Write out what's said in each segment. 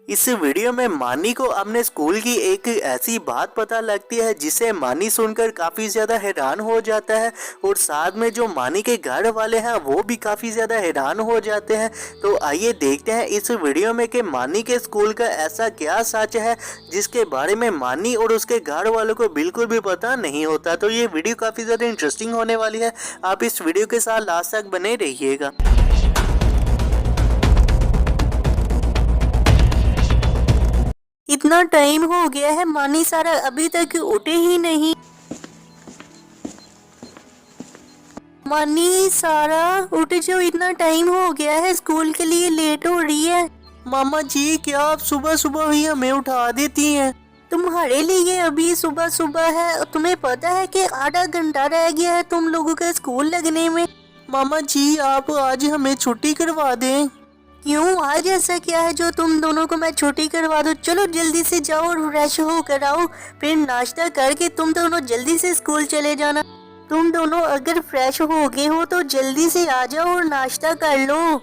इस वीडियो में मानी को अपने स्कूल की एक ऐसी बात पता लगती है जिसे मानी सुनकर काफ़ी ज़्यादा हैरान हो जाता है और साथ में जो मानी के घर वाले हैं वो भी काफ़ी ज़्यादा हैरान हो जाते हैं। तो आइए देखते हैं इस वीडियो में कि मानी के स्कूल का ऐसा क्या सच है जिसके बारे में मानी और उसके घर वालों को बिल्कुल भी पता नहीं होता। तो ये वीडियो काफ़ी ज़्यादा इंटरेस्टिंग होने वाली है, आप इस वीडियो के साथ लास्ट तक बने रहिएगा। इतना टाइम हो गया है, मानी सारा अभी तक उठे ही नहीं। मानी सारा उठ जाओ, इतना टाइम हो गया है, स्कूल के लिए लेट हो रही है। मामा जी, क्या आप सुबह सुबह ही हमें उठा देती हैं? तुम्हारे लिए अभी सुबह सुबह है, तुम्हें पता है कि आधा घंटा रह गया है तुम लोगों का स्कूल लगने में। मामा जी, आप आज हमें छुट्टी करवा दें। क्यों, आज ऐसा क्या है जो तुम दोनों को मैं छुट्टी करवा दूं? चलो जल्दी से जाओ और फ्रेश होकर आओ, फिर नाश्ता करके तुम दोनों जल्दी से स्कूल चले जाना। तुम दोनों अगर फ्रेश हो गए हो तो जल्दी से आ जाओ और नाश्ता कर लो।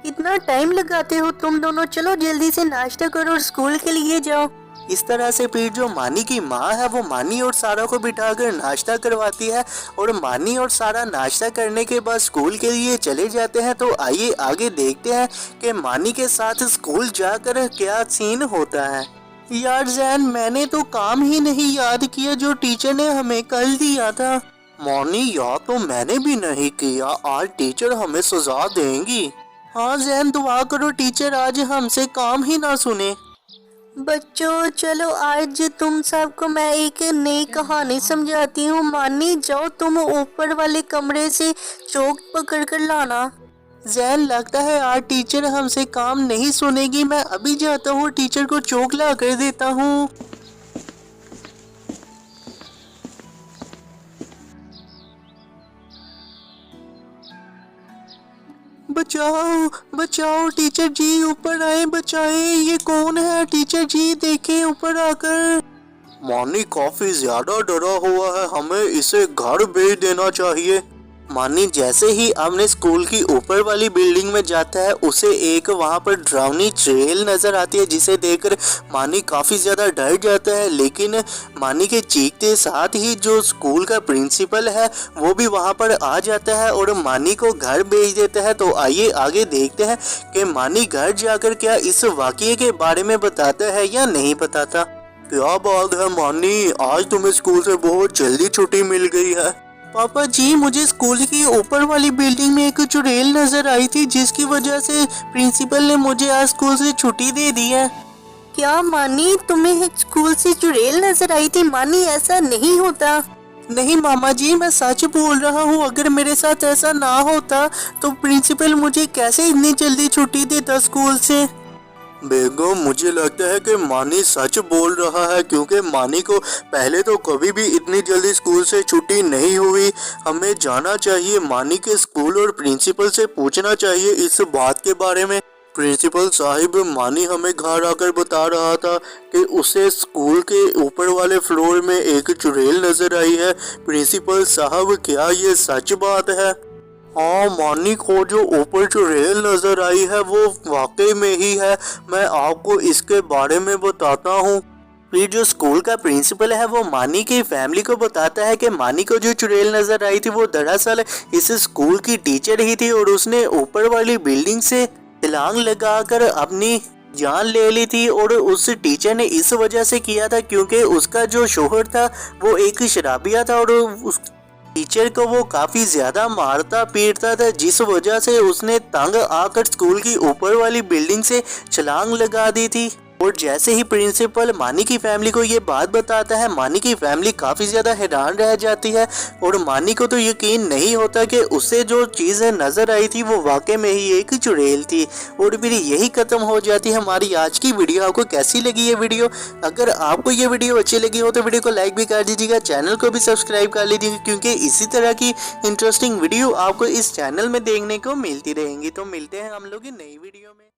कितना टाइम लगाते हो तुम दोनों, चलो जल्दी से नाश्ता करो और स्कूल के लिए जाओ। इस तरह से फिर जो मानी की माँ है वो मानी और सारा को बिठाकर नाश्ता करवाती है और मानी और सारा नाश्ता करने के बाद स्कूल के लिए चले जाते हैं। तो आइए आगे देखते हैं कि मानी के साथ स्कूल जाकर क्या सीन होता है। यार जैन, मैंने तो काम ही नहीं याद किया जो टीचर ने हमें कल दिया था। मानी, याद तो मैंने भी नहीं किया, आज टीचर हमें सजा देंगी। हाँ जैन, दुआ करो टीचर आज हमसे काम ही ना सुने। बच्चों चलो, आज तुम सबको मैं एक नई कहानी समझाती हूँ। मानी जाओ, तुम ऊपर वाले कमरे से चौक पकड़ कर लाना। जैन, लगता है आज टीचर हमसे काम नहीं सुनेगी, मैं अभी जाता हूँ टीचर को चौक ला कर देता हूँ। बचाओ बचाओ टीचर जी, ऊपर आए, बचाए। ये कौन है टीचर जी, देखें ऊपर आकर। मानी काफी ज्यादा डरा हुआ है, हमें इसे घर भेज देना चाहिए। मानी जैसे ही अपने स्कूल की ऊपर वाली बिल्डिंग में जाता है उसे एक वहां पर डरावनी ट्रेल नजर आती है जिसे देखकर मानी काफी ज्यादा डर जाता है। लेकिन मानी के चीखते साथ ही जो स्कूल का प्रिंसिपल है वो भी वहां पर आ जाता है और मानी को घर भेज देता है। तो आइए आगे देखते हैं कि मानी घर जाकर क्या इस वाकये के बारे में बताता है या नहीं बताता। क्या बात है मानी, आज तुम्हें स्कूल से बहुत जल्दी छुट्टी मिल गई है। पापा जी, मुझे स्कूल की ऊपर वाली बिल्डिंग में एक चुड़ैल नजर आई थी जिसकी वजह से प्रिंसिपल ने मुझे आज स्कूल से छुट्टी दे दी है। क्या मानी, तुम्हें स्कूल से चुड़ैल नजर आई थी? मानी ऐसा नहीं होता। नहीं मामा जी, मैं सच बोल रहा हूँ, अगर मेरे साथ ऐसा ना होता तो प्रिंसिपल मुझे कैसे इतनी जल्दी छुट्टी देता स्कूल से। बेगम, मुझे लगता है कि मानी सच बोल रहा है क्योंकि मानी को पहले तो कभी भी इतनी जल्दी स्कूल से छुट्टी नहीं हुई। हमें जाना चाहिए मानी के स्कूल और प्रिंसिपल से पूछना चाहिए इस बात के बारे में। प्रिंसिपल साहिब, मानी हमें घर आकर बता रहा था कि उसे स्कूल के ऊपर वाले फ्लोर में एक चुड़ैल नजर आई है। प्रिंसिपल साहब, क्या ये सच बात है? हाँ मानी को जो ऊपर चुड़ैल नजर आई है वो वाकई में ही है, मैं आपको इसके बारे में बताता हूँ। फिर जो स्कूल का प्रिंसिपल है वो मानी की फैमिली को बताता है कि मानी को जो चुड़ैल नजर आई थी वो दरअसल इस स्कूल की टीचर ही थी और उसने ऊपर वाली बिल्डिंग से छलांग लगाकर अपनी जान ले ली थी। और उस टीचर ने इस वजह से किया था क्योंकि उसका जो शोहर था वो एक शराबिया था और उस टीचर को वो काफी ज्यादा मारता पीटता था, जिस वजह से उसने तंग आकर स्कूल की ऊपर वाली बिल्डिंग से छलांग लगा दी थी। और जैसे ही प्रिंसिपल मानी की फैमिली को ये बात बताता है, मानी की फैमिली काफी ज्यादा हैरान रह जाती है और मानी को तो यकीन नहीं होता कि उसे जो चीज नजर आई थी वो वाकई में ही एक चुड़ैल थी। और फिर यही खत्म हो जाती है हमारी आज की वीडियो। आपको कैसी लगी ये वीडियो? अगर आपको ये वीडियो अच्छी लगी हो तो वीडियो को लाइक भी कर दीजिएगा, चैनल को भी सब्सक्राइब कर लीजिएगा क्योंकि इसी तरह की इंटरेस्टिंग वीडियो आपको इस चैनल में देखने को मिलती रहेंगी। तो मिलते हैं हम लोग नई वीडियो में।